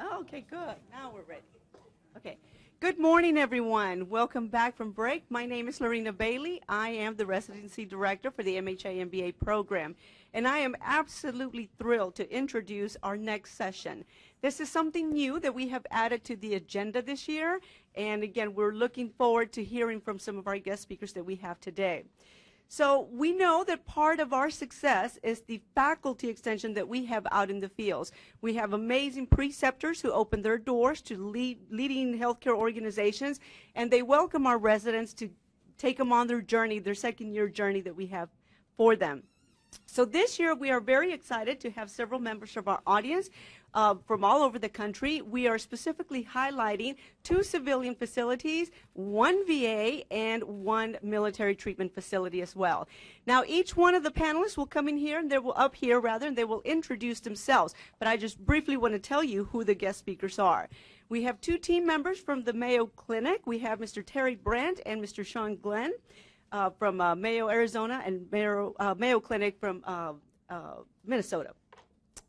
Oh, okay, good. Now we're ready. Okay. Good morning, everyone. Welcome back from break. My name is Lorena Bailey. I am the residency director for the MHA MBA program, and I am absolutely thrilled to introduce our next session. This is something new that we have added to the agenda this year, and again, we're looking forward to hearing from some of our guest speakers that we have today. So we know that part of our success is the faculty extension that we have out in the fields. We have amazing preceptors who open their doors to leading healthcare organizations, and they welcome our residents to take them on their journey, their second-year journey that we have for them. So this year, we are very excited to have several members of our audience from all over the country. We are specifically highlighting 2 civilian facilities, 1 VA, and 1 military treatment facility as well. Now, each one of the panelists will come in here, and they will and they will introduce themselves. But I just briefly want to tell you who the guest speakers are. We have 2 team members from the Mayo Clinic. We have Mr. Terry Brandt and Mr. Sean Glenn. From Mayo, Arizona, and Mayo Clinic from Minnesota.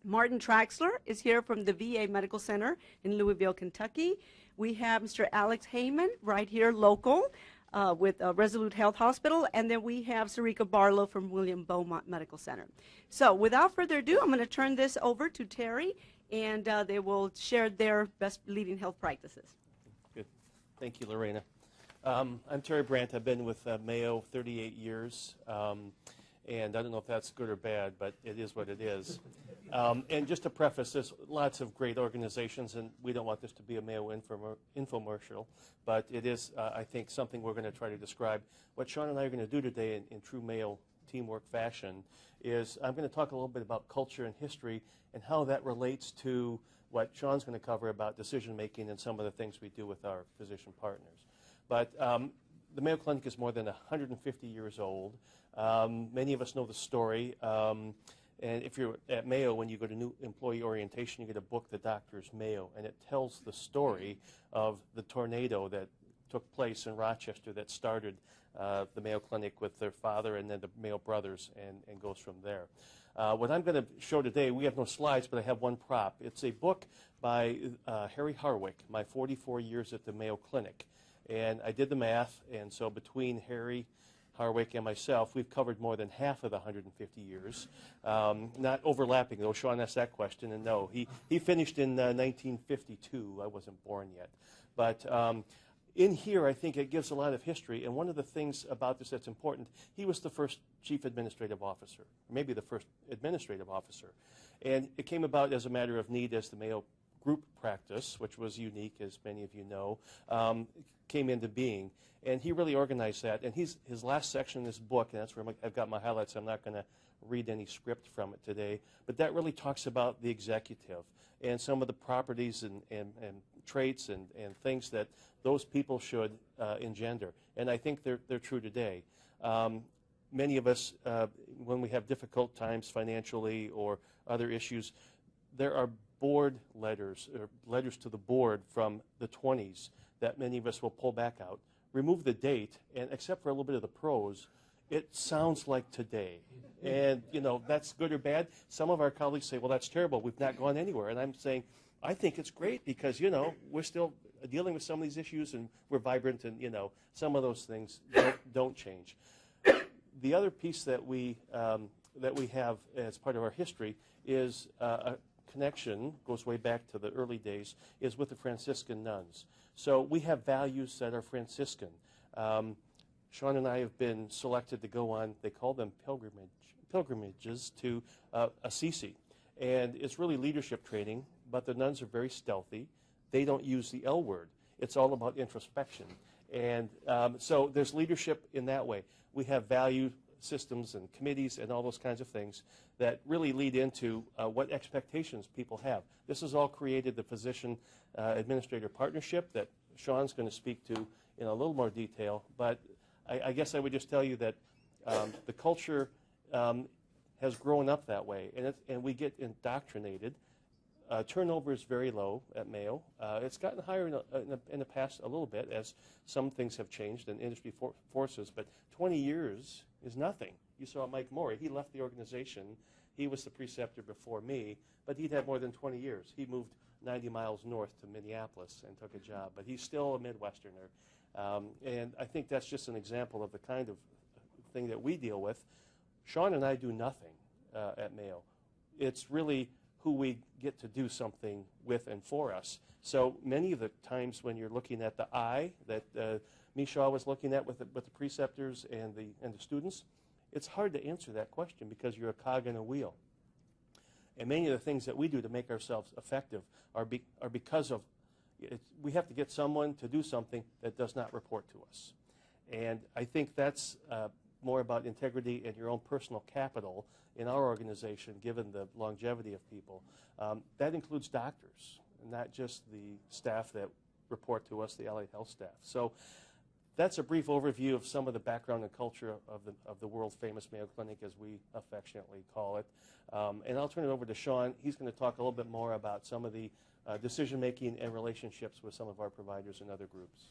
Martin Traxler is here from the VA Medical Center in Louisville, Kentucky. We have Mr. Alex Heyman right here local with Resolute Health Hospital, and then we have Sarika Barlow from William Beaumont Medical Center. So without further ado, I'm going to turn this over to Terry, and they will share their best leading health practices. Good. Thank you, Lorena. I'm Terry Brandt. I've been with Mayo 38 years, and I don't know if that's good or bad, but it is what it is. And just to preface, there's lots of great organizations, and we don't want this to be a Mayo infomercial, but it is, I think, something we're going to try to describe. What Sean and I are going to do today in true Mayo teamwork fashion is I'm going to talk a little bit about culture and history and how that relates to what Sean's going to cover about decision-making and some of the things we do with our physician partners. But the Mayo Clinic is more than 150 years old. Many of us know the story. And if you're at Mayo, when you go to new employee orientation, you get a book, The Doctor's Mayo, and it tells the story of the tornado that took place in Rochester that started the Mayo Clinic with their father and then the Mayo brothers and goes from there. What I'm going to show today, we have no slides, but I have one prop. It's a book by Harry Harwick, My 44 Years at the Mayo Clinic. And I did the math, and so between Harry Harwick and myself, we've covered more than half of the 150 years. Not overlapping, though. Sean asked that question, and no. He finished in 1952. I wasn't born yet. But in here, I think it gives a lot of history, and one of the things about this that's important, he was the first chief administrative officer, maybe the first administrative officer. And it came about as a matter of need as the Mayo group practice, which was unique, as many of you know, came into being. And he really organized that. And his last section in this book, and that's where I've got my highlights. I'm not going to read any script from it today. But that really talks about the executive and some of the properties and traits and things that those people should engender. And I think they're true today. Many of us, when we have difficult times financially or other issues, there are board letters, or letters to the board from the 20s that many of us will pull back out, remove the date, and except for a little bit of the prose, it sounds like today. And, you know, that's good or bad. Some of our colleagues say, well, that's terrible. We've not gone anywhere. And I'm saying, I think it's great because, you know, we're still dealing with some of these issues and we're vibrant and, you know, some of those things don't change. The other piece that we have as part of our history is a connection, goes way back to the early days, is with the Franciscan nuns. So we have values that are Franciscan. Sean and I have been selected to go on, they call them pilgrimages to Assisi. And it's really leadership training, but the nuns are very stealthy. They don't use the L word. It's all about introspection. And so there's leadership in that way. We have value systems and committees and all those kinds of things that really lead into what expectations people have. This has all created the physician administrator partnership that Sean's going to speak to in a little more detail. But I guess I would just tell you that the culture has grown up that way, and we get indoctrinated. Turnover is very low at Mayo. It's gotten higher in the past a little bit as some things have changed and industry forces, but 20 years is nothing. You saw Mike Morey. He left the organization He was the preceptor before me, but he'd had more than 20 years. He moved 90 miles north to Minneapolis and took a job, but he's still a Midwesterner. And I think that's just an example of the kind of thing that we deal with. Sean and I do nothing at Mayo. It's really who we get to do something with and for us. So many of the times when you're looking at the I that Mishaw was looking at with the preceptors and the students, it's hard to answer that question because you're a cog in a wheel. And many of the things that we do to make ourselves effective are because of we have to get someone to do something that does not report to us. And I think that's more about integrity and your own personal capital in our organization, given the longevity of people. That includes doctors, not just the staff that report to us, the allied health staff. So that's a brief overview of some of the background and culture of the world-famous Mayo Clinic, as we affectionately call it. And I'll turn it over to Sean. He's going to talk a little bit more about some of the decision-making and relationships with some of our providers and other groups.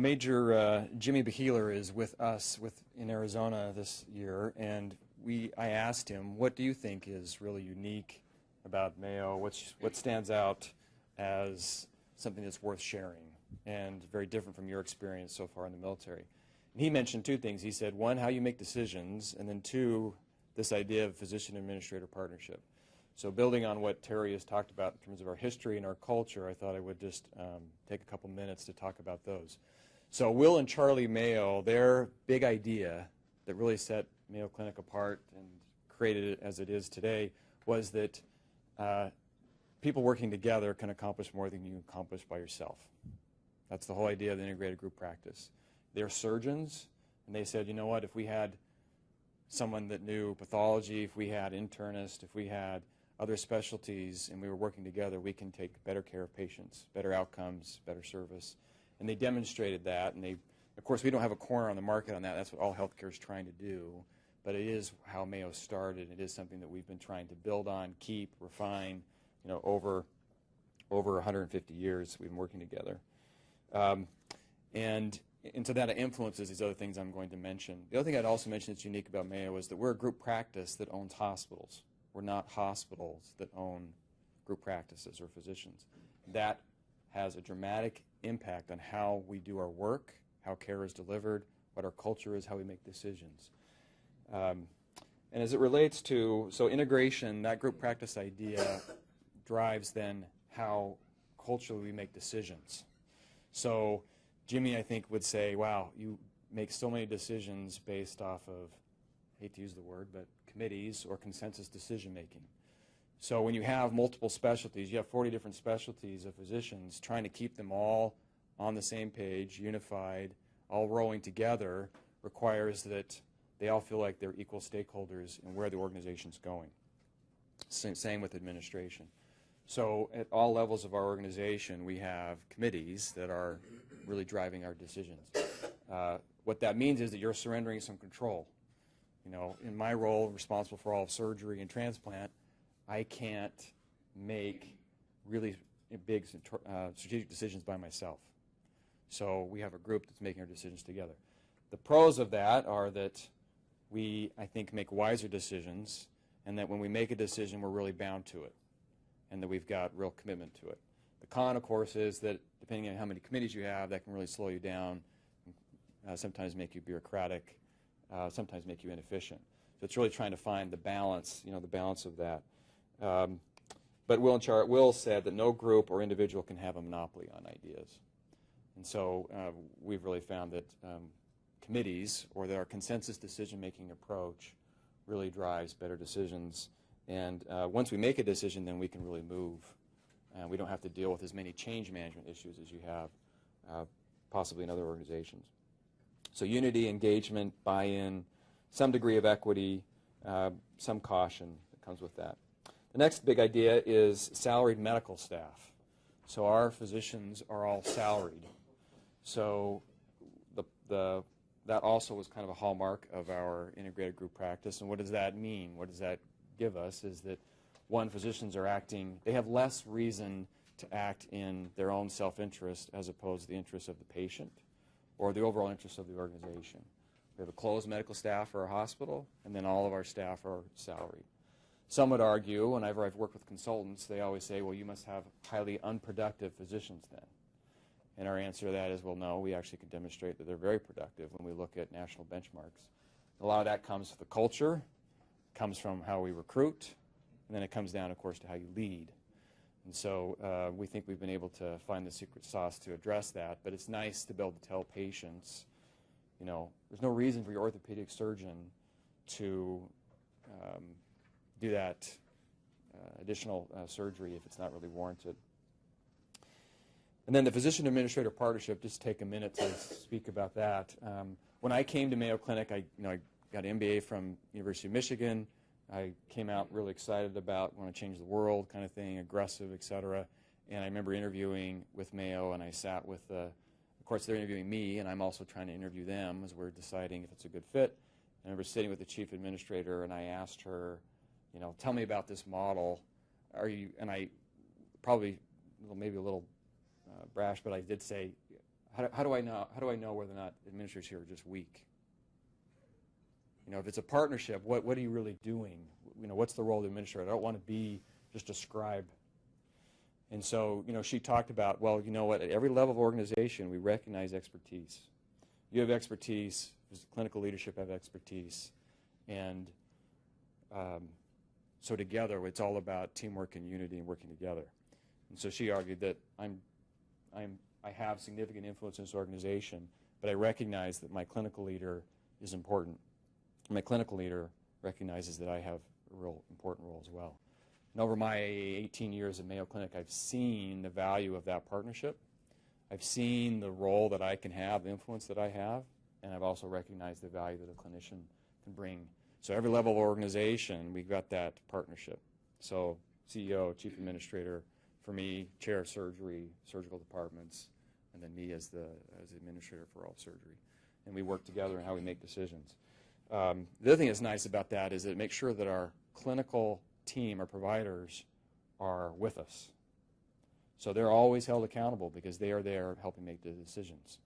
Major Jimmy Beheeler is with us in Arizona this year, and I asked him, what do you think is really unique about Mayo? What stands out as something that's worth sharing and very different from your experience so far in the military? And he mentioned two things. He said, one, how you make decisions, and then two, this idea of physician-administrator partnership. So building on what Terry has talked about in terms of our history and our culture, I thought I would just take a couple minutes to talk about those. So Will and Charlie Mayo, their big idea that really set Mayo Clinic apart and created it as it is today was that people working together can accomplish more than you can accomplish by yourself. That's the whole idea of the integrated group practice. They're surgeons, and they said, you know what, if we had someone that knew pathology, if we had internists, if we had other specialties, and we were working together, we can take better care of patients, better outcomes, better service. And they demonstrated that, and of course, we don't have a corner on the market on that. That's what all healthcare is trying to do, but it is how Mayo started. It is something that we've been trying to build on, keep, refine, over 150 years we've been working together. And so that influences these other things I'm going to mention. The other thing I'd also mention that's unique about Mayo is that we're a group practice that owns hospitals. We're not hospitals that own group practices or physicians. That has a dramatic impact on how we do our work, how care is delivered, what our culture is, how we make decisions. And as it relates to, integration, that group practice idea drives then how culturally we make decisions. So Jimmy, I think, would say, wow, you make so many decisions based off of, I hate to use the word, but committees or consensus decision making. So when you have multiple specialties, you have 40 different specialties of physicians, trying to keep them all on the same page, unified, all rowing together, requires that they all feel like they're equal stakeholders in where the organization's going. Same with administration. So at all levels of our organization, we have committees that are really driving our decisions. What that means is that you're surrendering some control. In my role, responsible for all of surgery and transplant, I can't make really big strategic decisions by myself. So we have a group that's making our decisions together. The pros of that are that we, I think, make wiser decisions, and that when we make a decision, we're really bound to it, and that we've got real commitment to it. The con, of course, is that depending on how many committees you have, that can really slow you down, sometimes make you bureaucratic, sometimes make you inefficient. So it's really trying to find the balance, the balance of that. But Will said that no group or individual can have a monopoly on ideas. And so we've really found that committees, or our consensus decision-making approach, really drives better decisions. And once we make a decision, then we can really move. We don't have to deal with as many change management issues as you have possibly in other organizations. So unity, engagement, buy-in, some degree of equity, some caution that comes with that. The next big idea is salaried medical staff. So our physicians are all salaried. So that also was kind of a hallmark of our integrated group practice. And what does that mean? What does that give us is that, one, physicians are acting, they have less reason to act in their own self-interest as opposed to the interest of the patient or the overall interest of the organization. We have a closed medical staff for our hospital, and then all of our staff are salaried. Some would argue, whenever I've worked with consultants, they always say, well, you must have highly unproductive physicians then. And our answer to that is, well, no, we actually can demonstrate that they're very productive when we look at national benchmarks. A lot of that comes from the culture, comes from how we recruit, and then it comes down, of course, to how you lead. And so we think we've been able to find the secret sauce to address that, but it's nice to be able to tell patients, you know, there's no reason for your orthopedic surgeon to do that additional surgery if it's not really warranted. And then the physician-administrator partnership, just take a minute to speak about that. When I came to Mayo Clinic, I got an MBA from University of Michigan. I came out really excited about want to change the world kind of thing, aggressive, et cetera. And I remember interviewing with Mayo, and I sat with of course, they're interviewing me, and I'm also trying to interview them as we're deciding if it's a good fit. I remember sitting with the chief administrator, and I asked her, you know, tell me about this model. And I probably, maybe a little brash, but I did say, how do I know whether or not administrators here are just weak? You know, if it's a partnership, what are you really doing? You know, what's the role of the administrator? I don't want to be just a scribe. And so, you know, she talked about, well, you know what, at every level of organization, we recognize expertise. You have expertise, clinical leadership have expertise, and so together, it's all about teamwork and unity and working together. And so she argued that I have significant influence in this organization, but I recognize that my clinical leader is important. My clinical leader recognizes that I have a real important role as well. And over my 18 years at Mayo Clinic, I've seen the value of that partnership. I've seen the role that I can have, the influence that I have, and I've also recognized the value that a clinician can bring. So every level of organization, we've got that partnership. So CEO, chief administrator, for me, chair of surgery, surgical departments, and then me as the administrator for all surgery. And we work together in how we make decisions. The other thing that's nice about that is that it makes sure that our clinical team, our providers, are with us. So they're always held accountable because they are there helping make the decisions.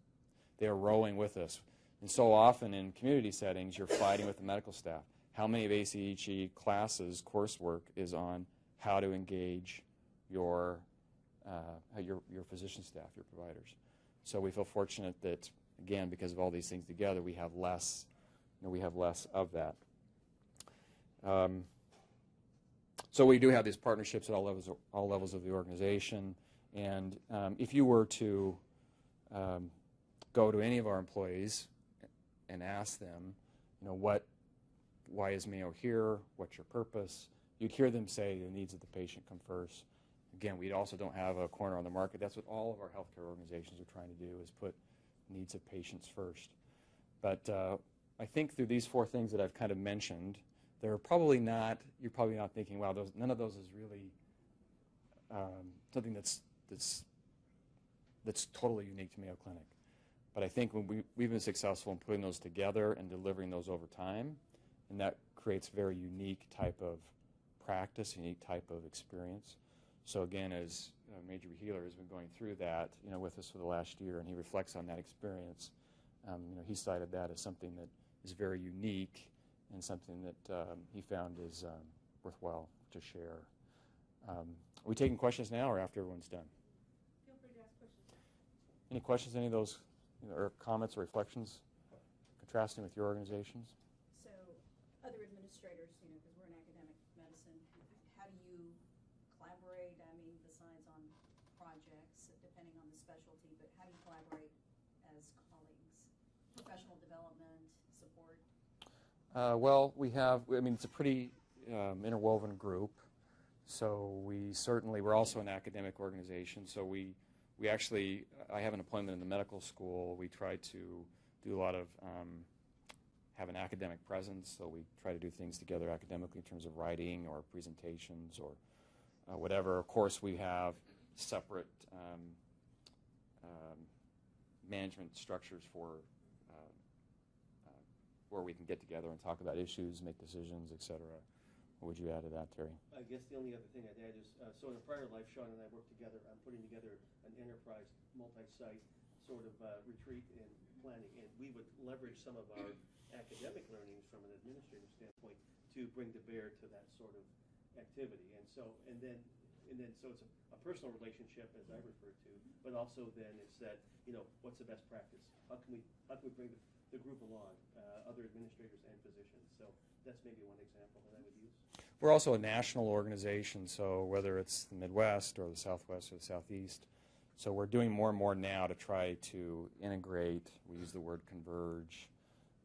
They are rowing with us. And so often in community settings, you're fighting with the medical staff. How many of ACHE classes, coursework, is on how to engage your physician staff, your providers? So we feel fortunate that, again, because of all these things together, we have less of that. So we do have these partnerships at all levels of the organization. And if you were to go to any of our employees and ask them, you know, why is Mayo here? What's your purpose? You'd hear them say the needs of the patient come first. Again, we also don't have a corner on the market. That's what all of our healthcare organizations are trying to do, is put needs of patients first. But I think through these four things that I've kind of mentioned, you're probably not thinking, wow, none of those is really something that's totally unique to Mayo Clinic. But I think when we've been successful in putting those together and delivering those over time, and that creates very unique type of practice, unique type of experience. So again, as Major Healer has been going through that, you know, with us for the last year, and he reflects on that experience, you know, he cited that as something that is very unique and something that he found is worthwhile to share. Are we taking questions now or after everyone's done? Feel free to ask questions. Any questions, any of those, you know, or comments or reflections contrasting with your organizations? So other administrators, you know, because we're in academic medicine, how do you collaborate? I mean, besides on projects, depending on the specialty, but how do you collaborate as colleagues? Professional development, support? Well, it's a pretty interwoven group. So we're also an academic organization. So I have an appointment in the medical school. We try to do a lot of, have an academic presence. So we try to do things together academically in terms of writing or presentations or whatever. Of course, we have separate management structures for where we can get together and talk about issues, make decisions, et cetera. What would you add to that, Terry? I guess the only other thing I'd add is, so in a prior life, Sean and I worked together on putting together an enterprise, multi-site sort of retreat and planning, and we would leverage some of our academic learnings from an administrative standpoint to bring to bear to that sort of activity. And then so it's a personal relationship, as I refer to, but also then it's that, what's the best practice? How can we bring the group along, other administrators and physicians? So that's maybe one example that I would use. We're also a national organization, so whether it's the Midwest or the Southwest or the Southeast, so we're doing more and more now to try to integrate. We use the word converge.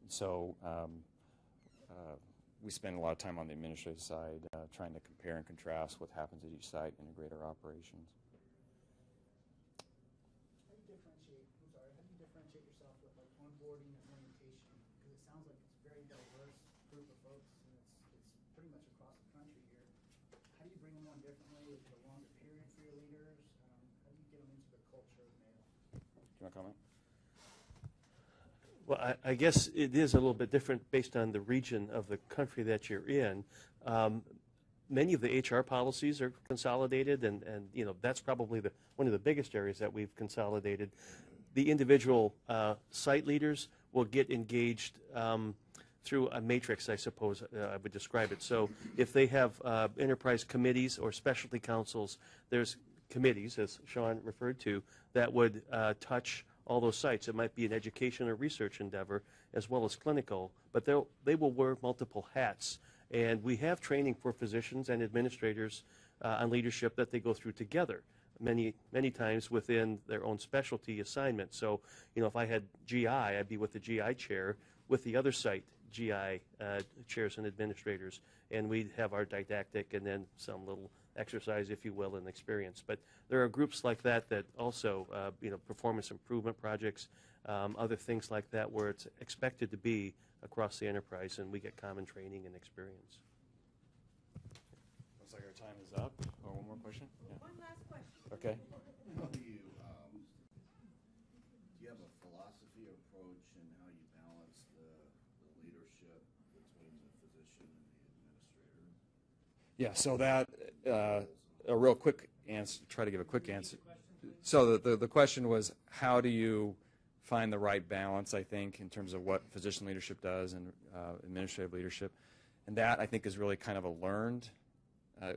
So we spend a lot of time on the administrative side trying to compare and contrast what happens at each site, integrate our operations. How do you differentiate yourself with like onboarding and orientation? Because it sounds like it's a very diverse group of folks, and it's pretty much across the country here. How do you bring them on differently? Is it a longer period for your leaders? How do you get them into the culture of Mayo? Do you want to comment? Well, I guess it is a little bit different based on the region of the country that you're in. Many of the HR policies are consolidated, and that's probably one of the biggest areas that we've consolidated. The individual site leaders will get engaged through a matrix, I suppose I would describe it. So if they have enterprise committees or specialty councils, there's committees, as Sean referred to, that would touch all those sites. It might be an education or research endeavor as well as clinical, but they will wear multiple hats. And we have training for physicians and administrators on leadership that they go through together, many times within their own specialty assignment. So, if I had GI, I'd be with the GI chair, with the other site GI chairs and administrators, and we'd have our didactic and then some little exercise, if you will, and experience. But there are groups like that also, performance improvement projects, other things like that where it's expected to be across the enterprise, and we get common training and experience. Looks like our time is up. Oh, one more question? Yeah. One last question. Okay. How do you have a philosophy or approach in how you balance the leadership between the physician and the administrator? Yeah, so that, a real quick answer, try to give a quick answer. So the question was, how do you find the right balance, I think, in terms of what physician leadership does and administrative leadership? And that, I think, is really kind of a learned.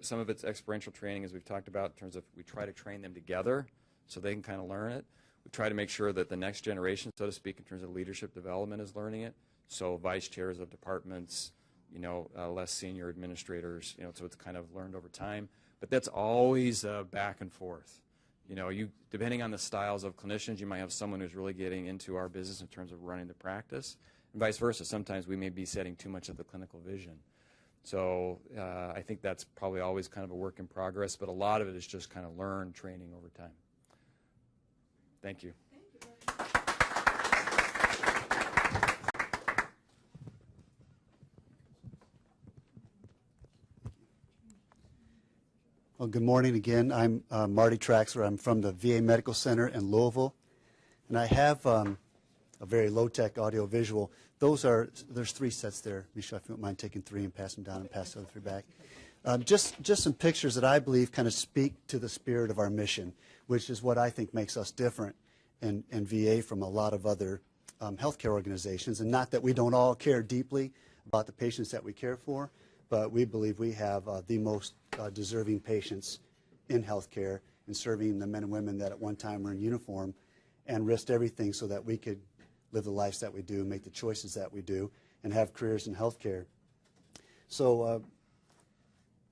Some of it's experiential training, as we've talked about, in terms of we try to train them together so they can kind of learn it. We try to make sure that the next generation, so to speak, in terms of leadership development is learning it. So vice chairs of departments, less senior administrators, so it's kind of learned over time. But that's always back and forth. Depending on the styles of clinicians, you might have someone who's really getting into our business in terms of running the practice, and vice versa. Sometimes we may be setting too much of the clinical vision. So I think that's probably always kind of a work in progress, but a lot of it is just kind of learned training over time. Thank you. Well, good morning again. I'm Marty Traxler. I'm from the VA Medical Center in Louisville, and I have a very low-tech audio-visual. There's 3 sets there. Michelle, if you don't mind taking 3 and pass them down and pass the other 3 back. Just some pictures that I believe kind of speak to the spirit of our mission, which is what I think makes us different in VA from a lot of other healthcare organizations. And not that we don't all care deeply about the patients that we care for, but we believe we have the most deserving patients in healthcare and serving the men and women that at one time were in uniform and risked everything so that we could live the lives that we do, make the choices that we do, and have careers in healthcare. So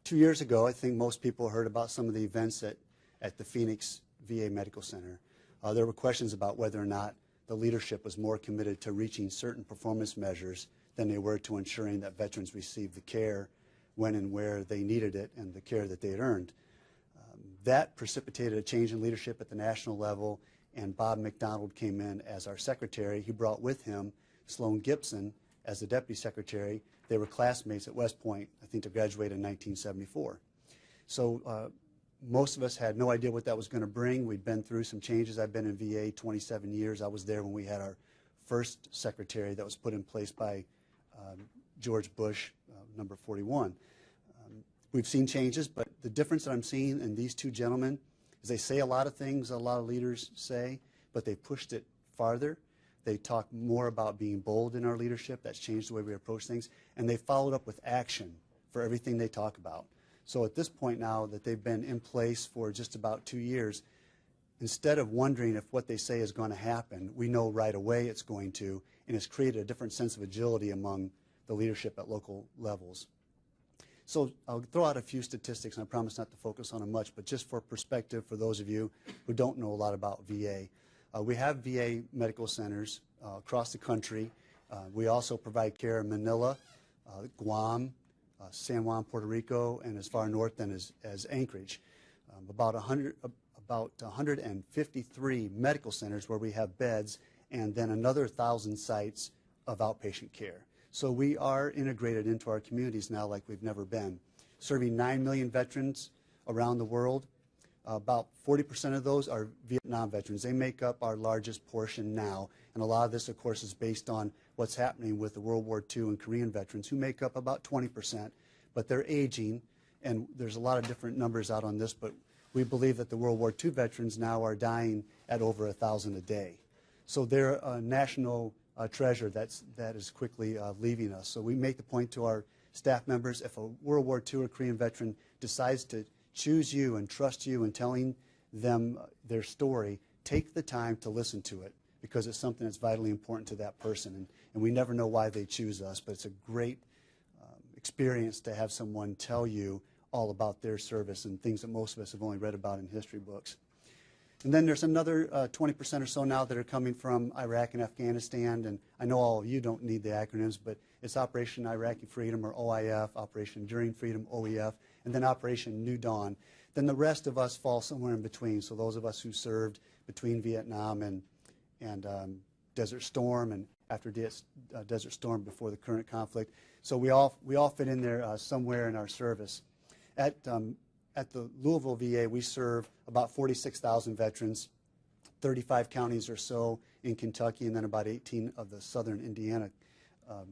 2 years ago, I think most people heard about some of the events at the Phoenix VA Medical Center. There were questions about whether or not the leadership was more committed to reaching certain performance measures than they were to ensuring that veterans received the care when and where they needed it and the care that they had earned. That precipitated a change in leadership at the national level, and Bob McDonald came in as our secretary. He brought with him Sloan Gibson as the deputy secretary. They were classmates at West Point. I think they graduated in 1974. So most of us had no idea what that was going to bring. We'd been through some changes. I've been in VA 27 years. I was there when we had our first secretary that was put in place by George Bush, number 41. We've seen changes, but the difference that I'm seeing in these 2 gentlemen is they say a lot of things a lot of leaders say, but they pushed it farther. They talk more about being bold in our leadership. That's changed the way we approach things. And they followed up with action for everything they talk about. So at this point now that they've been in place for just about 2 years, instead of wondering if what they say is going to happen, we know right away it's going to, and it's created a different sense of agility among the leadership at local levels. So I'll throw out a few statistics, and I promise not to focus on them much, but just for perspective for those of you who don't know a lot about VA. We have VA medical centers across the country. We also provide care in Manila, Guam, San Juan, Puerto Rico, and as far north then as Anchorage. About 153 medical centers where we have beds, and then another 1,000 sites of outpatient care. So we are integrated into our communities now like we've never been, serving 9 million veterans around the world. About 40% of those are Vietnam veterans. They make up our largest portion now, and a lot of this, of course, is based on what's happening with the World War II and Korean veterans, who make up about 20%, but they're aging, and there's a lot of different numbers out on this, but we believe that the World War II veterans now are dying at over 1,000 a day. So they're a national treasure that is quickly leaving us. So we make the point to our staff members, if a World War II or Korean veteran decides to choose you and trust you in telling them their story, take the time to listen to it, because it's something that's vitally important to that person. And we never know why they choose us, but it's a great experience to have someone tell you all about their service and things that most of us have only read about in history books. And then there's another 20% or so now that are coming from Iraq and Afghanistan. And I know all of you don't need the acronyms, but it's Operation Iraqi Freedom, or OIF, Operation Enduring Freedom, OEF, and then Operation New Dawn. Then the rest of us fall somewhere in between. So those of us who served between Vietnam and Desert Storm, and after Desert Storm before the current conflict. So we all fit in there somewhere in our service. At the Louisville VA, we serve about 46,000 veterans, 35 counties or so in Kentucky, and then about 18 of the southern Indiana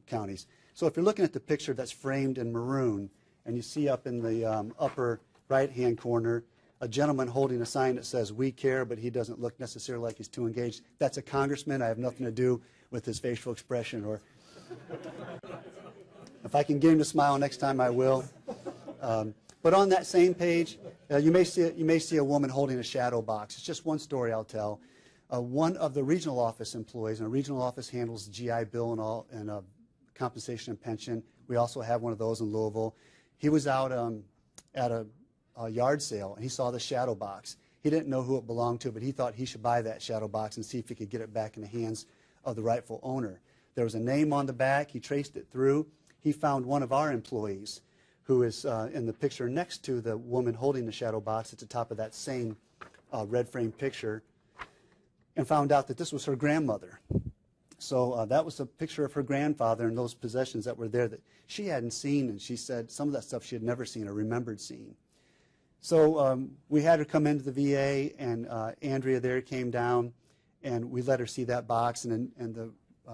counties. So if you're looking at the picture that's framed in maroon, and you see up in the upper right-hand corner a gentleman holding a sign that says, "We care," but he doesn't look necessarily like he's too engaged. That's a congressman. I have nothing to do with his facial expression. Or if I can get him to smile next time, I will. But on that same page, you may see a woman holding a shadow box. It's just one story I'll tell. One of the regional office employees, and a regional office handles the GI Bill and compensation and pension. We also have one of those in Louisville. He was out at a yard sale, and he saw the shadow box. He didn't know who it belonged to, but he thought he should buy that shadow box and see if he could get it back in the hands of the rightful owner. There was a name on the back. He traced it through. He found one of our employees, who is in the picture next to the woman holding the shadow box at the top of that same red frame picture, and found out that this was her grandmother. So that was a picture of her grandfather and those possessions that were there that she hadn't seen, and she said some of that stuff she had never seen or remembered seeing. So we had her come into the VA, and Andrea there came down, and we let her see that box, and the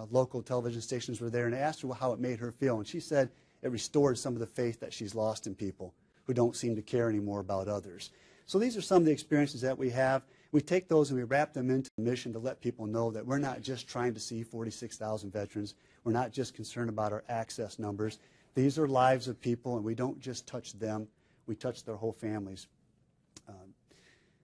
local television stations were there, and I asked her how it made her feel, and she said it restored some of the faith that she's lost in people who don't seem to care anymore about others. So these are some of the experiences that we have. We take those and we wrap them into the mission to let people know that we're not just trying to see 46,000 veterans. We're not just concerned about our access numbers. These are lives of people, and we don't just touch them. We touch their whole families.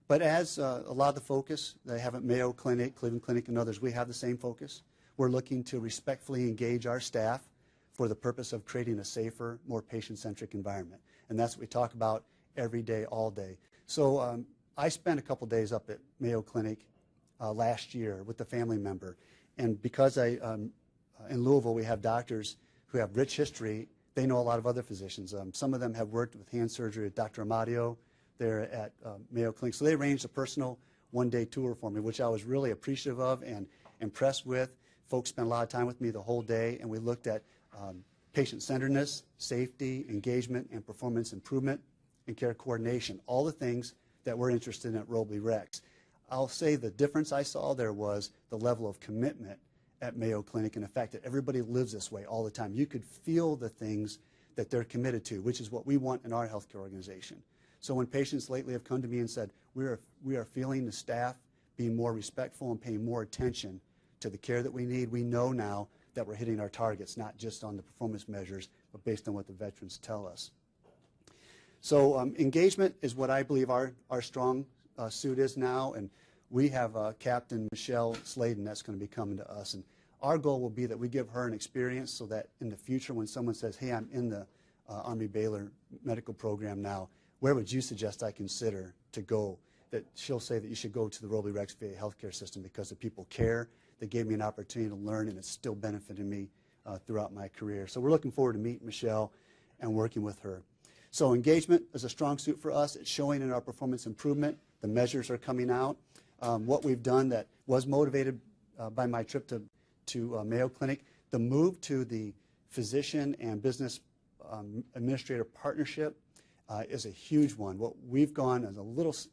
But as a lot of the focus, they have at Mayo Clinic, Cleveland Clinic, and others, we have the same focus. We're looking to respectfully engage our staff for the purpose of creating a safer, more patient-centric environment. And that's what we talk about every day, all day. So I spent a couple days up at Mayo Clinic last year with a family member. And because in Louisville we have doctors who have rich history, they know a lot of other physicians. Some of them have worked with hand surgery with Dr. Amadio there at Mayo Clinic. So they arranged a personal one-day tour for me, which I was really appreciative of and impressed with. Folks spent a lot of time with me the whole day, and we looked at patient-centeredness, safety, engagement, and performance improvement, and care coordination, all the things that we're interested in at Robley Rex. I'll say the difference I saw there was the level of commitment at Mayo Clinic and the fact that everybody lives this way all the time. You could feel the things that they're committed to, which is what we want in our healthcare organization. So when patients lately have come to me and said, we are feeling the staff being more respectful and paying more attention to the care that we need. We know now that we're hitting our targets, not just on the performance measures, but based on what the veterans tell us. So engagement is what I believe our strong suit is now, and we have Captain Michelle Sladen that's going to be coming to us. And our goal will be that we give her an experience so that in the future when someone says, hey, I'm in the Army-Baylor medical program now, where would you suggest I consider to go? That she'll say that you should go to the Robley Rex VA healthcare system because the people care. They gave me an opportunity to learn, and it's still benefited me throughout my career. So we're looking forward to meeting Michelle and working with her. So engagement is a strong suit for us. It's showing in our performance improvement. The measures are coming out. What we've done that was motivated by my trip to Mayo Clinic, the move to the physician and business administrator partnership is a huge one. What we've gone is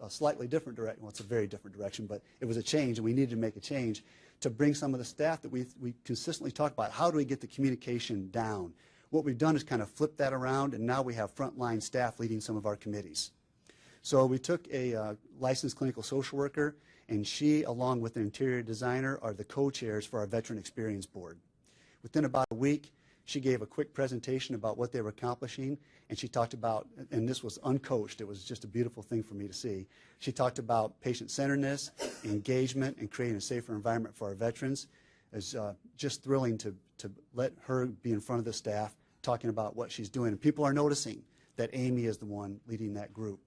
a slightly different direction. Well, it's a very different direction, but it was a change, and we needed to make a change to bring some of the staff that we consistently talk about. How do we get the communication down? What we've done is kind of flip that around, and now we have frontline staff leading some of our committees. So we took a licensed clinical social worker, and she, along with an interior designer, are the co-chairs for our Veteran Experience Board. Within about a week, she gave a quick presentation about what they were accomplishing, and she talked about, and this was uncoached, it was just a beautiful thing for me to see. She talked about patient-centeredness, engagement, and creating a safer environment for our veterans. It's just thrilling to let her be in front of the staff talking about what she's doing. And people are noticing that Amy is the one leading that group.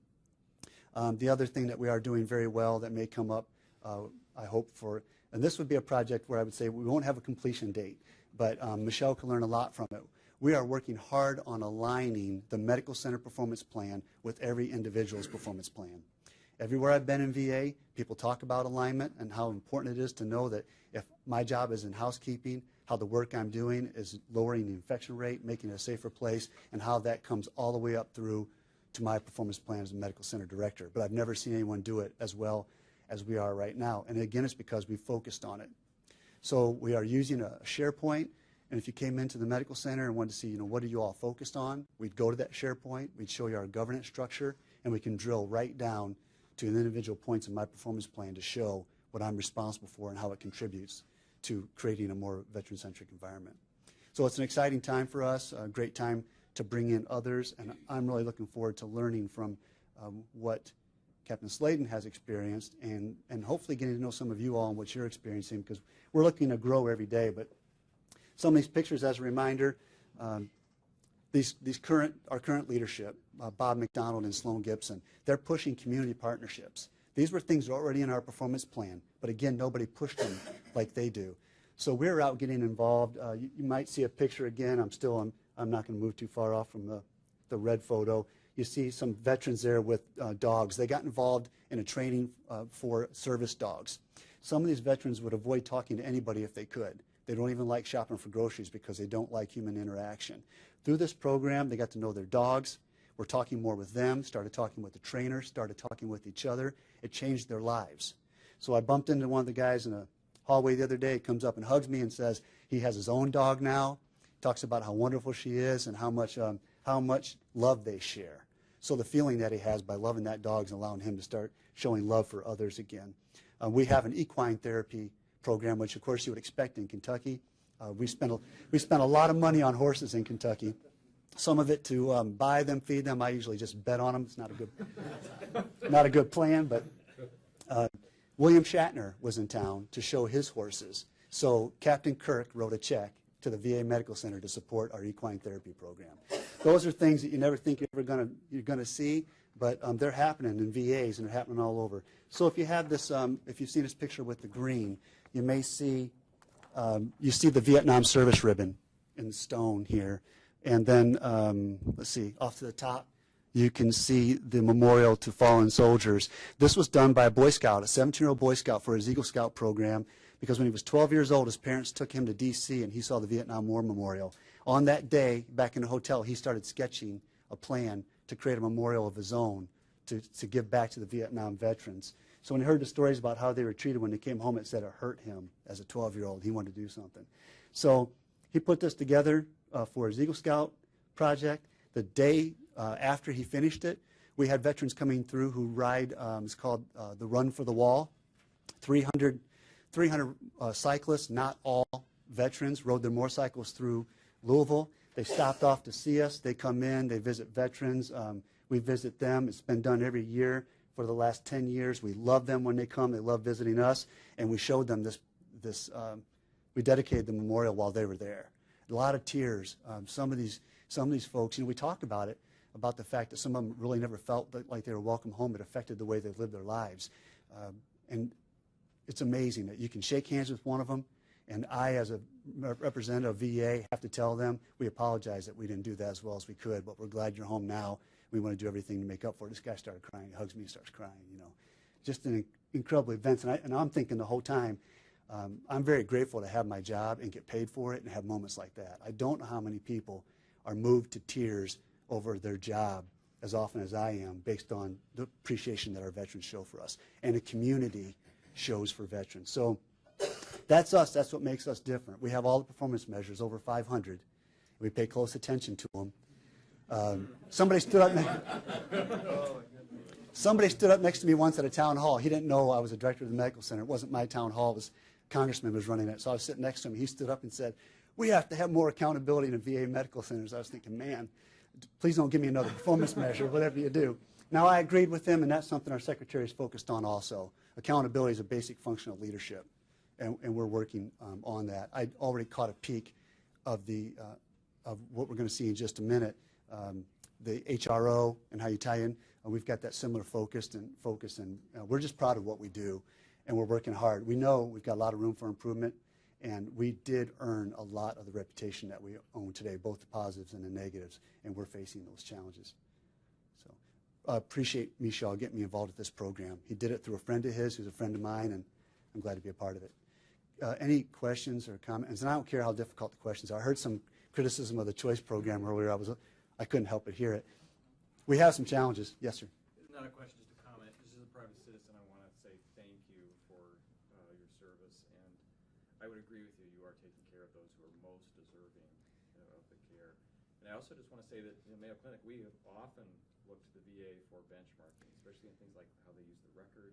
The other thing that we are doing very well that may come up, I hope for, and this would be a project where I would say we won't have a completion date, but Michelle can learn a lot from it. We are working hard on aligning the medical center performance plan with every individual's performance plan. Everywhere I've been in VA, people talk about alignment and how important it is to know that if my job is in housekeeping, how the work I'm doing is lowering the infection rate, making it a safer place, and how that comes all the way up through to my performance plan as a medical center director. But I've never seen anyone do it as well as we are right now. And again, it's because we focused on it. So we are using a SharePoint, and if you came into the medical center and wanted to see, what are you all focused on, we'd go to that SharePoint, we'd show you our governance structure, and we can drill right down to the individual points in my performance plan to show what I'm responsible for and how it contributes to creating a more veteran-centric environment. So it's an exciting time for us, a great time to bring in others, and I'm really looking forward to learning from what Captain Sladen has experienced and hopefully getting to know some of you all and what you're experiencing, because we're looking to grow every day. But some of these pictures, as a reminder, our current leadership, Bob McDonald and Sloan Gibson, they're pushing community partnerships. These were things already in our performance plan, but again, nobody pushed them like they do. So we're out getting involved. You might see a picture again. I'm not going to move too far off from the red photo. You see some veterans there with dogs. They got involved in a training for service dogs. Some of these veterans would avoid talking to anybody if they could. They don't even like shopping for groceries because they don't like human interaction. Through this program, they got to know their dogs. We're talking more with them, started talking with the trainers, started talking with each other. It changed their lives. So I bumped into one of the guys in a hallway the other day. He comes up and hugs me and says he has his own dog now. Talks about how wonderful she is and how much love they share. So the feeling that he has by loving that dog is allowing him to start showing love for others again. We have an equine therapy program, which of course you would expect in Kentucky. We spent a lot of money on horses in Kentucky. Some of it to buy them, feed them. I usually just bet on them. It's not a good plan, but William Shatner was in town to show his horses. So Captain Kirk wrote a check to the VA Medical Center to support our equine therapy program. Those are things that you never think you're gonna see, but they're happening in VAs and they're happening all over. So if you have this, if you've seen this picture with the green, you may see you see the Vietnam service ribbon in stone here, and then let's see, off to the top, you can see the memorial to fallen soldiers. This was done by a Boy Scout, a 17-year-old Boy Scout for his Eagle Scout program, because when he was 12 years old, his parents took him to D.C. and he saw the Vietnam War Memorial. On that day, back in the hotel, he started sketching a plan to create a memorial of his own to give back to the Vietnam veterans. So when he heard the stories about how they were treated when they came home, it said it hurt him as a 12-year-old. He wanted to do something. So he put this together for his Eagle Scout project. The day after he finished it, we had veterans coming through who ride, it's called the Run for the Wall. 300 300 cyclists, not all veterans, rode their motorcycles through Louisville. They stopped off to see us. They come in, they visit veterans. We visit them. It's been done every year for the last 10 years. We love them when they come. They love visiting us. And we showed them we dedicated the memorial while they were there. A lot of tears. Some of these folks, we talked about it, about the fact that some of them really never felt like they were welcome home. It affected the way they lived their lives. And it's amazing that you can shake hands with one of them, and I, as a representative of VA, have to tell them, we apologize that we didn't do that as well as we could, but we're glad you're home now. We want to do everything to make up for it. This guy started crying. He hugs me and starts crying, Just an incredible event. And I'm thinking the whole time, I'm very grateful to have my job and get paid for it and have moments like that. I don't know how many people are moved to tears over their job as often as I am, based on the appreciation that our veterans show for us and the community shows for veterans. So that's us. That's what makes us different. We have all the performance measures, over 500. We pay close attention to them. Somebody stood up next to me once at a town hall. He didn't know I was a director of the medical center. It wasn't my town hall. It was a congressman was running it. So I was sitting next to him. He stood up and said, "We have to have more accountability in VA medical centers." I was thinking, man, please don't give me another performance measure, whatever you do. Now, I agreed with him, and that's something our secretary is focused on also. Accountability is a basic function of leadership, and we're working on that. I already caught a peek of what we're going to see in just a minute, the HRO and how you tie in. We've got that similar focus, and we're just proud of what we do, and we're working hard. We know we've got a lot of room for improvement, and we did earn a lot of the reputation that we own today, both the positives and the negatives, and we're facing those challenges. So I appreciate Michel getting me involved with this program. He did it through a friend of his who's a friend of mine, and I'm glad to be a part of it. Any questions or comments? And I don't care how difficult the questions are. I heard some criticism of the choice program earlier. I couldn't help but hear it. We have some challenges. Yes, sir. Not a question, just a comment. Just as a private citizen, I want to say thank you for your service, and I would agree with you. You are taking care of those who are most deserving of the care. And I also just want to say that in Mayo Clinic, we have often looked to the VA for benchmarking, especially in things like how they use the record.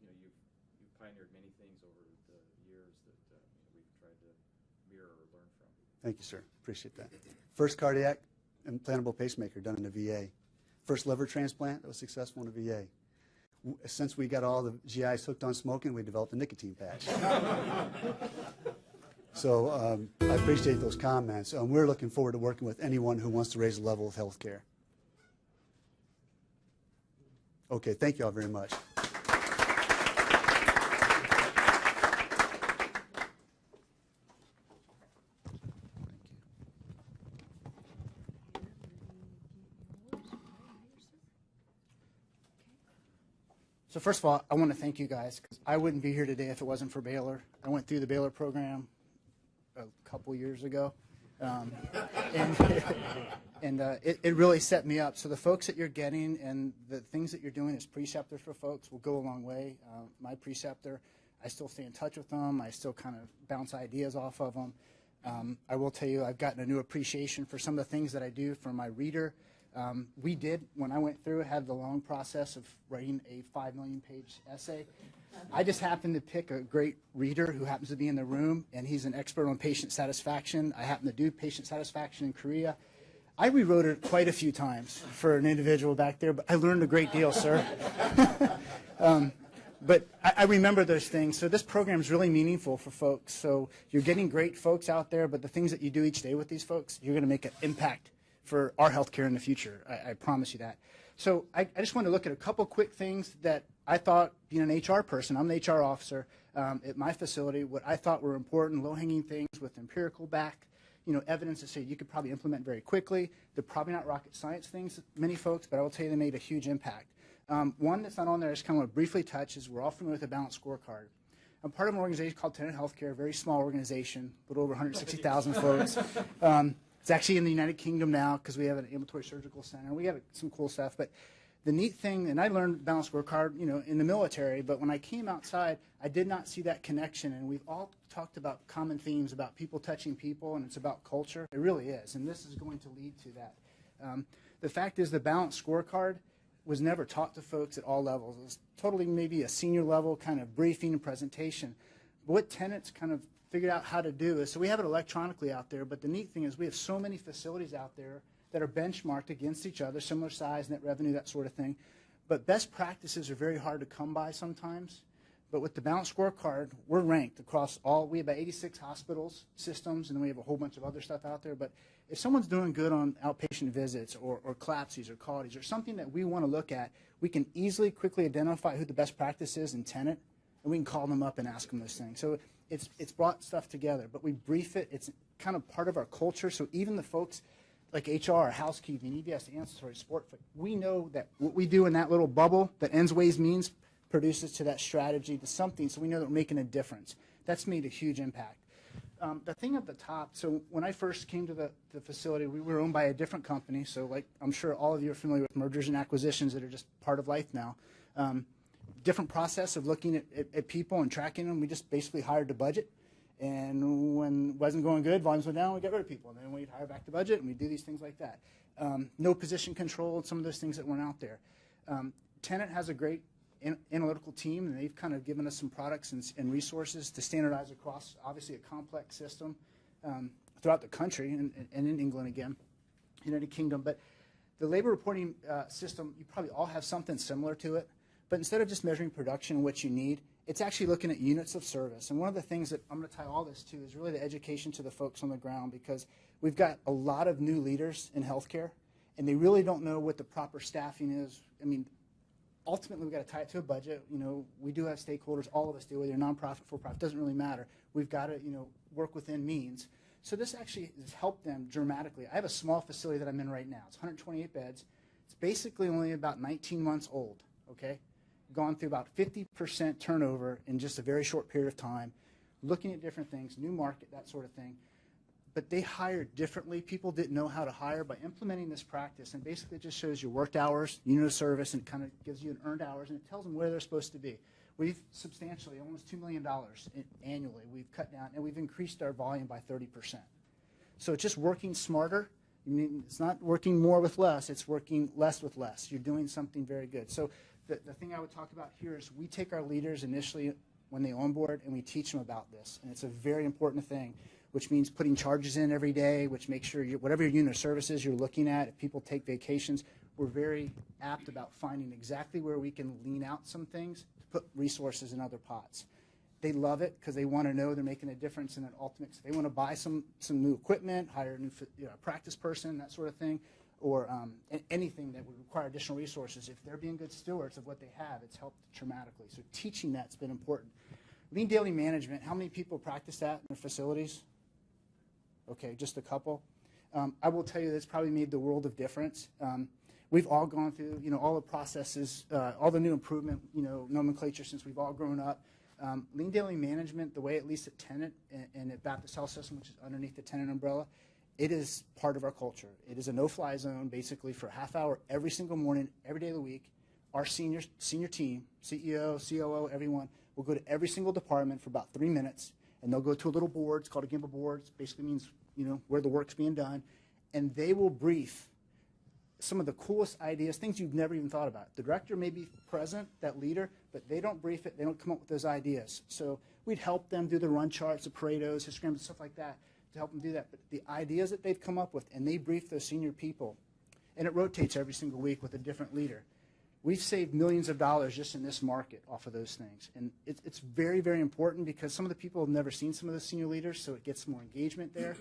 You've pioneered many things over the years that we've tried to mirror or learn from. Thank you, sir. Appreciate that. First cardiac implantable pacemaker done in the VA. First liver transplant that was successful in the VA. Since we got all the GIs hooked on smoking, we developed a nicotine patch. So I appreciate those comments. We're looking forward to working with anyone who wants to raise the level of health care. Okay, thank you all very much. So first of all, I want to thank you guys, because I wouldn't be here today if it wasn't for Baylor. I went through the Baylor program a couple years ago, it really set me up. So the folks that you're getting and the things that you're doing as preceptors for folks will go a long way. My preceptor, I still stay in touch with them. I still kind of bounce ideas off of them. I will tell you, I've gotten a new appreciation for some of the things that I do for my reader. We did, when I went through, had the long process of writing a 5 million page essay. I just happened to pick a great reader who happens to be in the room, and he's an expert on patient satisfaction. I happen to do patient satisfaction in Korea. I rewrote it quite a few times for an individual back there, but I learned a great deal, sir. But I remember those things. So this program is really meaningful for folks. So you're getting great folks out there, but the things that you do each day with these folks, you're going to make an impact for our healthcare in the future. I promise you that. So I just want to look at a couple quick things that I thought, being an HR person, I'm the HR officer at my facility, what I thought were important, low-hanging things with empirical evidence that say you could probably implement very quickly. They're probably not rocket science things, many folks, but I will tell you they made a huge impact. One that's not on there I just kind of want to briefly touch is we're all familiar with the balanced scorecard. I'm part of an organization called Tenet Healthcare, a very small organization, a little over 160,000 folks. It's actually in the United Kingdom now because we have an ambulatory surgical center. We have some cool stuff. But the neat thing, and I learned balanced scorecard, in the military, but when I came outside, I did not see that connection. And we've all talked about common themes about people touching people, and it's about culture. It really is, and this is going to lead to that. The fact is the balanced scorecard, was never taught to folks at all levels. It was totally maybe a senior level kind of briefing and presentation. But what tenants kind of figured out how to do is, so we have it electronically out there, but the neat thing is we have so many facilities out there that are benchmarked against each other, similar size, net revenue, that sort of thing. But best practices are very hard to come by sometimes. But with the balanced scorecard, we're ranked across we have about 86 hospitals, systems, and then we have a whole bunch of other stuff out there. But if someone's doing good on outpatient visits or CLAPSIs or qualities or something that we want to look at, we can easily, quickly identify who the best practice is in tenant, and we can call them up and ask them those things. So it's brought stuff together, but we brief it. It's kind of part of our culture. So even the folks like HR, housekeeping, EBS, ancillary, sport, we know that what we do in that little bubble that ends, ways, means produces to that strategy, to something, so we know that we're making a difference. That's made a huge impact. The thing at the top, so when I first came to the facility, we were owned by a different company, so like I'm sure all of you are familiar with mergers and acquisitions that are just part of life now. Different process of looking at people and tracking them. We just basically hired to budget, and when it wasn't going good, volumes went down, we got rid of people, and then we'd hire back to budget, and we'd do these things like that. No position control, and some of those things that weren't out there. Tenant has a great analytical team, and they've kind of given us some products and resources to standardize across, obviously, a complex system throughout the country and in England again, United Kingdom. But the labor reporting system, you probably all have something similar to it. But instead of just measuring production and what you need, it's actually looking at units of service. And one of the things that I'm going to tie all this to is really the education to the folks on the ground, because we've got a lot of new leaders in healthcare, and they really don't know what the proper staffing is. I mean, ultimately, we've got to tie it to a budget. You know, we do have stakeholders. All of us do, whether you're nonprofit, for-profit, doesn't really matter. We've got to, work within means. So this actually has helped them dramatically. I have a small facility that I'm in right now. It's 128 beds. It's basically only about 19 months old, okay? Gone through about 50% turnover in just a very short period of time, looking at different things, new market, that sort of thing. But they hired differently. People didn't know how to hire. By implementing this practice, and basically it just shows your worked hours, unit of service, and kind of gives you an earned hours, and it tells them where they're supposed to be. We've substantially, almost $2 million annually, we've cut down, and we've increased our volume by 30%. So it's just working smarter. I mean, it's not working more with less. It's working less with less. You're doing something very good. So the thing I would talk about here is we take our leaders initially when they onboard, and we teach them about this. And it's a very important thing, which means putting charges in every day, which makes sure whatever your unit of services you're looking at, if people take vacations, we're very apt about finding exactly where we can lean out some things to put resources in other pots. They love it because they want to know they're making a difference in an ultimate. If they want to buy some new equipment, hire a new practice person, that sort of thing, or anything that would require additional resources, if they're being good stewards of what they have, it's helped dramatically. So teaching that's been important. Lean daily management, how many people practice that in their facilities? Okay, just a couple. I will tell you that's probably made the world of difference. We've all gone through, all the processes, all the new improvement, nomenclature since we've all grown up. Lean daily management, the way at least at Tenet and at Baptist Health System, which is underneath the Tenet umbrella, it is part of our culture. It is a no-fly zone, basically, for a half hour every single morning, every day of the week. Our senior team, CEO, COO, everyone, will go to every single department for about 3 minutes, and they'll go to a little board. It's called a gimbal board. It basically means, where the work's being done. And they will brief some of the coolest ideas, things you've never even thought about. The director may be present, that leader, but they don't brief it. They don't come up with those ideas. So we'd help them do the run charts, the Pareto's, histograms, stuff like that to help them do that. But the ideas that they've come up with, and they brief those senior people, and it rotates every single week with a different leader. We've saved millions of dollars just in this market off of those things. And it's very, very important because some of the people have never seen some of the senior leaders, so it gets more engagement there.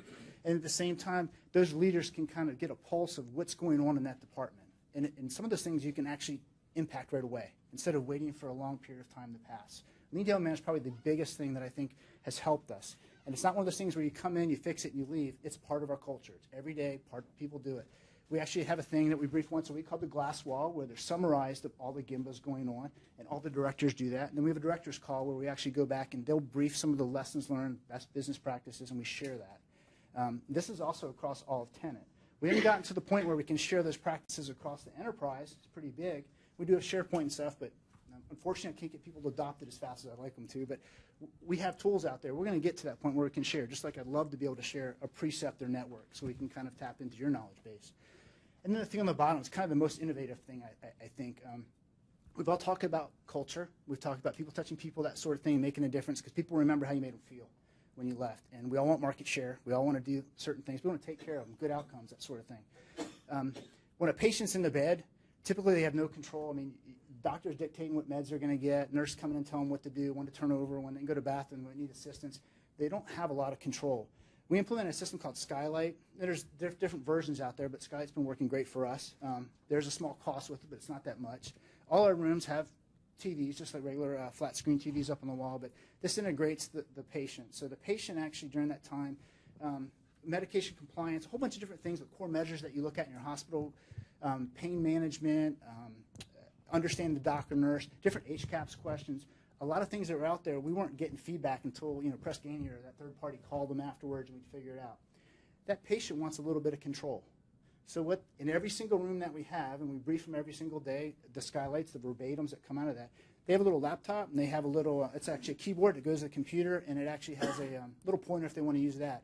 And at the same time, those leaders can kind of get a pulse of what's going on in that department. And some of those things you can actually impact right away instead of waiting for a long period of time to pass. Lean daily management is probably the biggest thing that I think has helped us. And it's not one of those things where you come in, you fix it, and you leave. It's part of our culture. It's every day, people do it. We actually have a thing that we brief once a week called the glass wall, where they're summarized of all the gimbals going on, and all the directors do that. And then we have a director's call where we actually go back and they'll brief some of the lessons learned, best business practices, and we share that. This is also across all of Tenet. We haven't gotten to the point where we can share those practices across the enterprise. It's pretty big. We do have SharePoint and stuff, but unfortunately I can't get people to adopt it as fast as I'd like them to. But we have tools out there. We're going to get to that point where we can share, just like I'd love to be able to share a Preceptor network so we can kind of tap into your knowledge base. And then the thing on the bottom is kind of the most innovative thing, I think. We've all talked about culture. We've talked about people touching people, that sort of thing, making a difference, because people remember how you made them feel when you left. And we all want market share. We all want to do certain things. We want to take care of them, good outcomes, that sort of thing. When a patient's in the bed, typically they have no control. I mean, doctors dictating what meds they're going to get, nurse coming and telling them what to do, when to turn over, when they can go to the bathroom, when they need assistance. They don't have a lot of control. We implemented a system called Skylight. There's different versions out there, but Skylight's been working great for us. There's a small cost with it, but it's not that much. All our rooms have TVs, just like regular flat screen TVs up on the wall, but this integrates the patient. So the patient actually, during that time, medication compliance, a whole bunch of different things, the core measures that you look at in your hospital, pain management, understanding the doctor, nurse, different HCAHPS questions, a lot of things that were out there, we weren't getting feedback until, Press Ganey or that third party called them afterwards and we'd figure it out. That patient wants a little bit of control. So in every single room that we have, and we brief them every single day, the Skylights, the verbatims that come out of that, they have a little laptop and they have a little, it's actually a keyboard that goes to the computer, and it actually has a little pointer if they want to use that.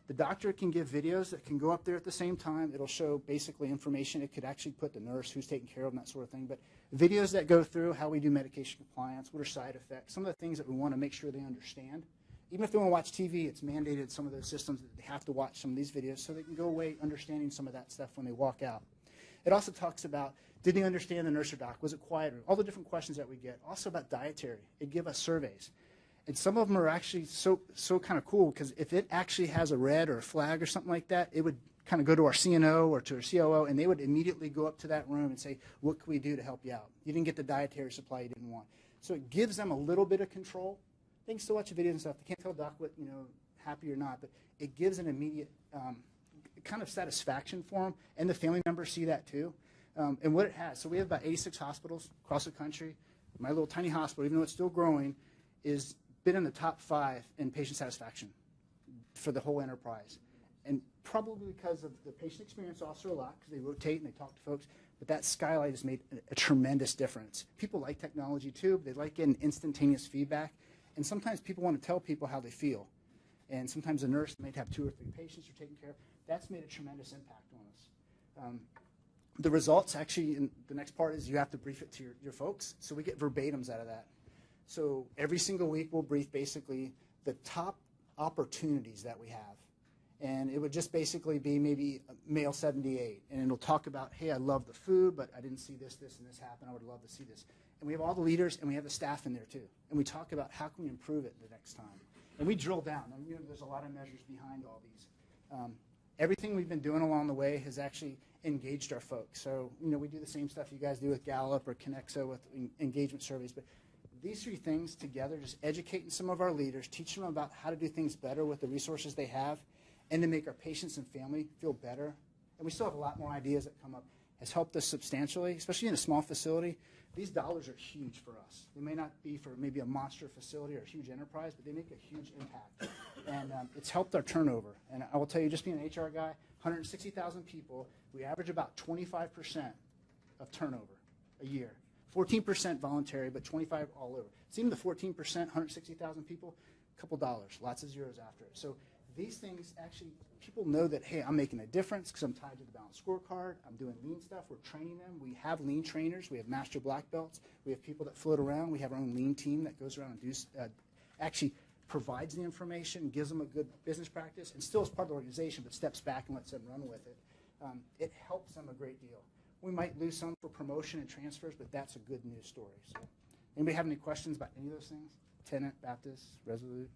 The doctor can give videos that can go up there at the same time. It'll show basically information. It could actually put the nurse who's taking care of them, that sort of thing. But videos that go through how we do medication compliance, what are side effects, some of the things that we want to make sure they understand. Even if they want to watch TV, it's mandated some of those systems that they have to watch some of these videos so they can go away understanding some of that stuff when they walk out. It also talks about, did they understand the nurse or doc? Was it quieter? All the different questions that we get. Also about dietary. It gives us surveys. And some of them are actually so kind of cool, because if it actually has a red or a flag or something like that, it would kind of go to our CNO or to our COO, and they would immediately go up to that room and say, what can we do to help you out? You didn't get the dietary supply you didn't want. So it gives them a little bit of control. They can still watch the videos and stuff. They can't tell doc what, happy or not, but it gives an immediate kind of satisfaction for them, and the family members see that too. And what it has, so we have about 86 hospitals across the country. My little tiny hospital, even though it's still growing, is been in the top 5 in patient satisfaction for the whole enterprise. And probably because of the patient experience officer a lot, because they rotate and they talk to folks, but that Skylight has made a tremendous difference. People like technology too. They like getting instantaneous feedback. And sometimes people want to tell people how they feel. And sometimes a nurse might have 2 or 3 patients they're taking care of. That's made a tremendous impact on us. The results actually, in the next part is you have to brief it to your folks. So we get verbatims out of that. So every single week we'll brief basically the top opportunities that we have. And it would just basically be maybe male 78. And it'll talk about, hey, I love the food, but I didn't see this, this, and this happen. I would love to see this. And we have all the leaders, and we have the staff in there too. And we talk about how can we improve it the next time. And we drill down. I mean, there's a lot of measures behind all these. Everything we've been doing along the way has actually engaged our folks. So, we do the same stuff you guys do with Gallup or Conexo with engagement surveys. But these 3 things together, just educating some of our leaders, teaching them about how to do things better with the resources they have, and to make our patients and family feel better. And we still have a lot more ideas that come up, has helped us substantially, especially in a small facility. These dollars are huge for us. They may not be for maybe a monster facility or a huge enterprise, but they make a huge impact. And it's helped our turnover. And I will tell you, just being an HR guy, 160,000 people, we average about 25% of turnover a year. 14% voluntary, but 25% all over. It's even the 14%, 160,000 people, a couple dollars, lots of zeros after it. So these things actually, people know that, hey, I'm making a difference because I'm tied to the balanced scorecard. I'm doing lean stuff. We're training them. We have lean trainers. We have master black belts. We have people that float around. We have our own lean team that goes around and actually provides the information, gives them a good business practice, and still is part of the organization, but steps back and lets them run with it. It helps them a great deal. We might lose some for promotion and transfers, but that's a good news story. So, anybody have any questions about any of those things? Tenant, Baptist, Resolute,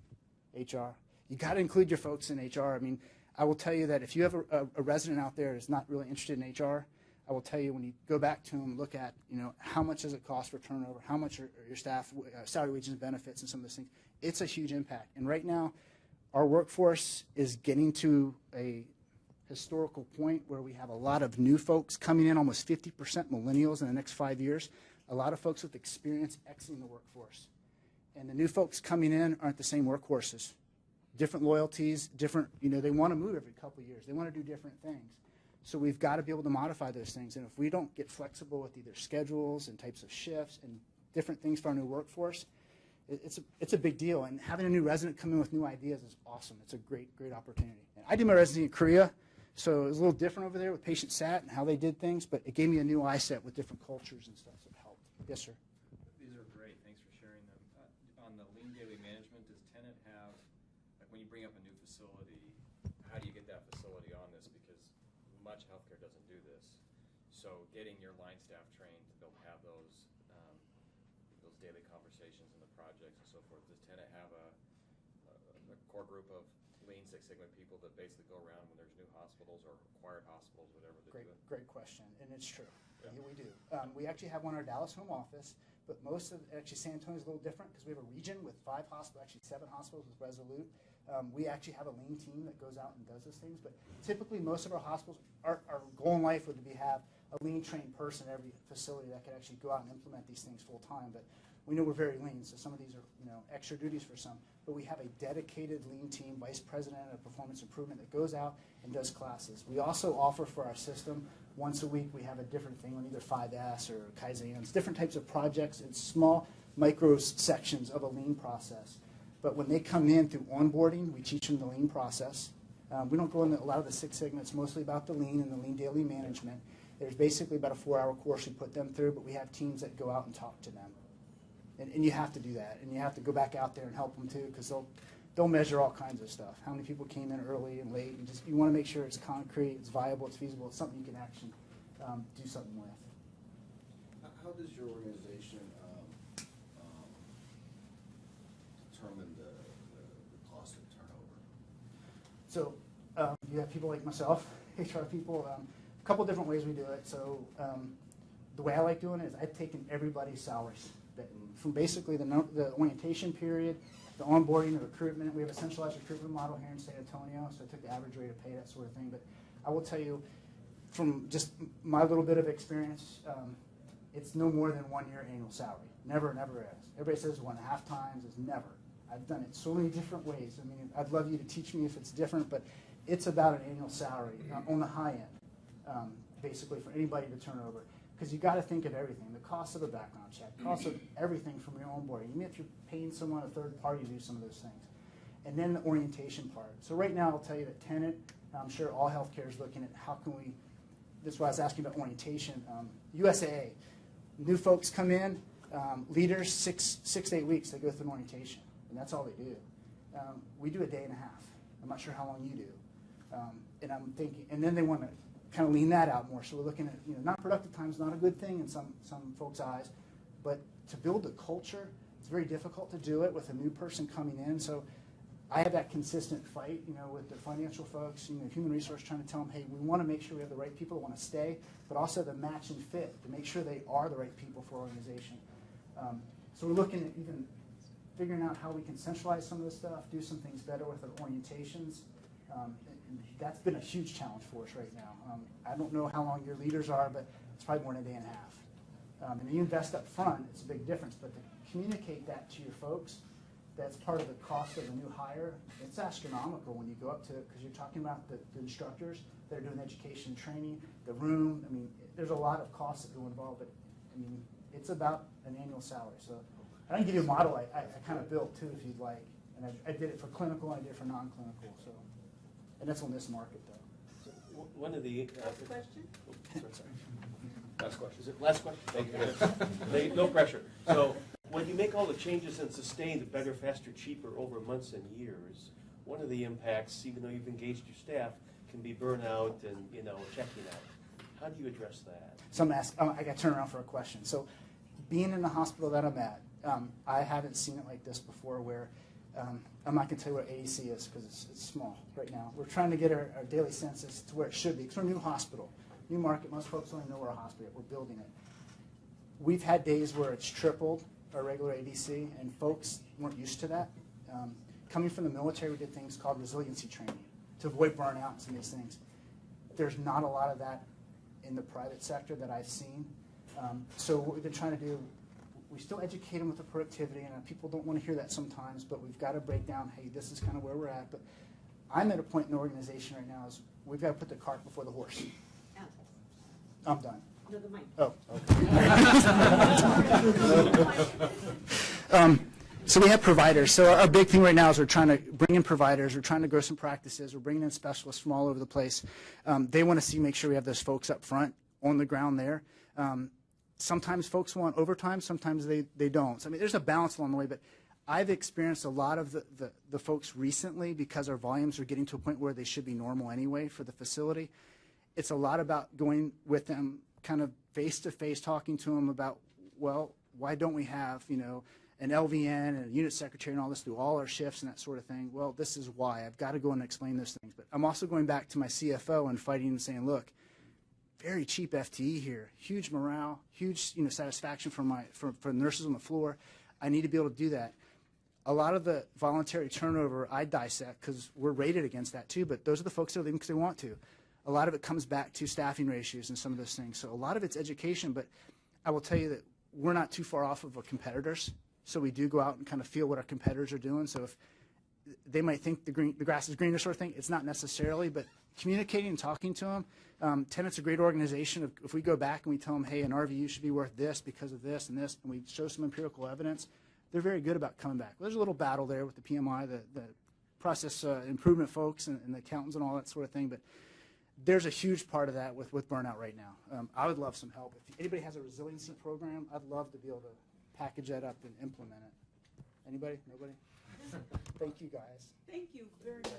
HR? You got to include your folks in HR. I mean, I will tell you that if you have a resident out there that's not really interested in HR, I will tell you when you go back to them, look at, how much does it cost for turnover, how much are your staff, salary, wages, and benefits, and some of those things. It's a huge impact. And right now, our workforce is getting to a historical point where we have a lot of new folks coming in, almost 50% millennials in the next 5 years, a lot of folks with experience exiting the workforce. And the new folks coming in aren't the same workhorses. Different loyalties, different, they want to move every couple of years. They want to do different things. So we've got to be able to modify those things. And if we don't get flexible with either schedules and types of shifts and different things for our new workforce, it's a big deal. And having a new resident come in with new ideas is awesome. It's a great, great opportunity. And I did my residency in Korea. So it was a little different over there with patient sat and how they did things, but it gave me a new eye set with different cultures and stuff, so it helped. Yes, sir. These are great. Thanks for sharing them. On the lean daily management, does Tenet have, like when you bring up a new facility, how do you get that facility on this? Because much healthcare doesn't do this. So getting your line staff trained to be able to have those daily conversations and the projects and so forth, does Tenet have a core group of Lean Six Sigma people that basically go around when there's new hospitals or acquired hospitals, whatever they do? Great question, and it's true. Yeah, we do. We actually have one in our Dallas home office, but most of, actually San Antonio is a little different because we have a region with 5 hospitals, actually 7 hospitals with Resolute. We actually have a lean team that goes out and does those things, but typically most of our hospitals, our goal in life would be to have a lean trained person in every facility that could actually go out and implement these things full time. But we know we're very lean, so some of these are extra duties for some. But we have a dedicated lean team, vice president of performance improvement, that goes out and does classes. We also offer for our system once a week. We have a different thing on either 5S or Kaizens, different types of projects and small micro sections of a lean process. But when they come in through onboarding, we teach them the lean process. We don't go into a lot of the Six Sigma. It's mostly about the lean and the lean daily management. There's basically about a 4-hour course we put them through, but we have teams that go out and talk to them. And you have to do that, and you have to go back out there and help them too, because they'll measure all kinds of stuff. How many people came in early and late, and just you want to make sure it's concrete, it's viable, it's feasible, it's something you can actually do something with. How does your organization determine the cost of turnover? So you have people like myself, HR people. A couple different ways we do it. So the way I like doing it is I've taken everybody's salaries. From basically the orientation period, the onboarding, the recruitment. We have a centralized recruitment model here in San Antonio, so I took the average rate of pay, that sort of thing. But I will tell you, from just my little bit of experience, it's no more than 1 year annual salary. Never, never is. Everybody says 1.5 times. It's never. I've done it so many different ways. I mean, I'd love you to teach me if it's different, but it's about an annual salary on the high end, basically for anybody to turn over. Because you got to think of everything, the cost of a background check, cost of everything from your onboarding, even if you're paying someone, a third party, to do some of those things. And then the orientation part. So right now I'll tell you that Tenet, I'm sure all healthcare is looking at how can we, this is why I was asking about orientation. USAA, new folks come in, leaders, 6 to 8 weeks, they go through an orientation, and that's all they do. We do a day and a half. I'm not sure how long you do. And I'm thinking, and then they want to kind of lean that out more. So we're looking at, not productive time is not a good thing in some folks' eyes, but to build a culture, it's very difficult to do it with a new person coming in. So I have that consistent fight, with the financial folks, human resource, trying to tell them, hey, we want to make sure we have the right people that want to stay, but also the match and fit to make sure they are the right people for our organization. So we're looking at even figuring out how we can centralize some of this stuff, do some things better with our orientations. That's been a huge challenge for us right now. I don't know how long your leaders are, but it's probably more than a day and a half. And you invest up front, it's a big difference. But to communicate that to your folks, that's part of the cost of a new hire. It's astronomical when you go up to it, because you're talking about the instructors that are doing education and training, the room. I mean, there's a lot of costs that go involved, but I mean, it's about an annual salary. So I can give you a model I kind of built too, if you'd like. And I did it for clinical and I did it for non-clinical. So. And that's on this market, though. So one of the Last question? sorry. Last question. Is it last question? Thank you. No pressure. So when you make all the changes and sustain the better, faster, cheaper over months and years, one of the impacts, even though you've engaged your staff, can be burnout and checking out. How do you address that? Some ask. I got to turn around for a question. So, being in the hospital that I'm at, I haven't seen it like this before, where I'm not going to tell you where ADC is because it's small right now. We're trying to get our daily census to where it should be, because we're a new hospital, new market. Most folks don't even know we're a hospital. We're building it. We've had days where it's tripled our regular ADC, and folks weren't used to that. Coming from the military, we did things called resiliency training to avoid burnout and some of these things. There's not a lot of that in the private sector that I've seen. So what we've been trying to do, we still educate them with the productivity, and people don't want to hear that sometimes, but we've got to break down, hey, this is kind of where we're at. But I'm at a point in the organization right now is we've got to put the cart before the horse. I'm done. No, the mic. Oh, okay. So we have providers. So our big thing right now is we're trying to bring in providers. We're trying to grow some practices. We're bringing in specialists from all over the place. They want to make sure we have those folks up front on the ground there. Sometimes folks want overtime. Sometimes they don't. So, I mean, there's a balance along the way. But I've experienced a lot of the folks recently, because our volumes are getting to a point where they should be normal anyway for the facility. It's a lot about going with them kind of face-to-face, talking to them about, well, why don't we have, an LVN and a unit secretary and all this through all our shifts and that sort of thing? Well, this is why. I've got to go and explain those things. But I'm also going back to my CFO and fighting and saying, look, very cheap FTE here, huge morale, huge satisfaction for the nurses on the floor. I need to be able to do that. A lot of the voluntary turnover I dissect because we're rated against that too, but those are the folks that are leaving because they want to. A lot of it comes back to staffing ratios and some of those things. So a lot of it's education, but I will tell you that we're not too far off of our competitors. So we do go out and kind of feel what our competitors are doing. So if they might think the grass is greener sort of thing, it's not necessarily, but communicating and talking to them. Tenet's a great organization. If we go back and we tell them, hey, an RVU should be worth this because of this and this, and we show some empirical evidence, they're very good about coming back. There's a little battle there with the PMI, the process improvement folks and the accountants and all that sort of thing, but there's a huge part of that with burnout right now. I would love some help. If anybody has a resiliency program, I'd love to be able to package that up and implement it. Anybody? Nobody? Thank you, guys. Thank you very much.